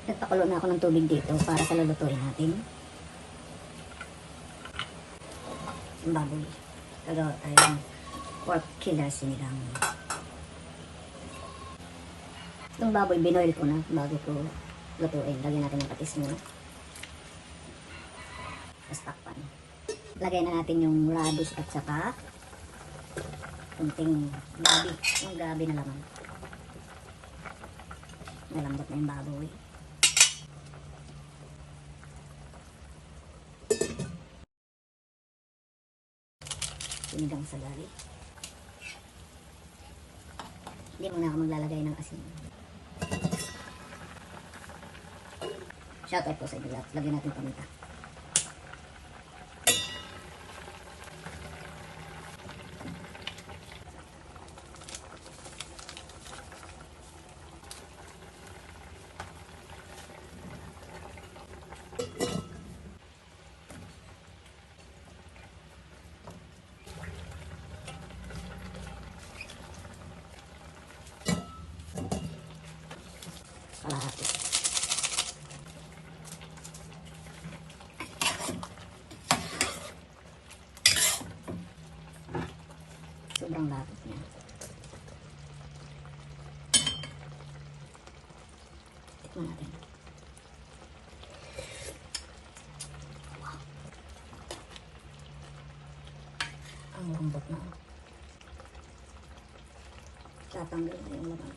Nagpakulo na ako ng tubig dito para sa lulutuin natin. Yung baboy. Gagawa tayo ng pork killer sinigang. Itong baboy, binoil ko na bago ko lutuin. Lagyan natin ng patis muna. Tapos takpan. Lagay na natin yung radish at saka kunting gabi. Yung gabi na laman. Nalambot na yung baboy. Sinigang sa gabi. Hindi muna ako maglalagay ng asin. Shout out po sa inyo lahat. Lagyan natin paminta. Kalahati. Sobrang lapot niya. Tikman natin. Wow. Ang lambot na. Tatanggal na yung laman.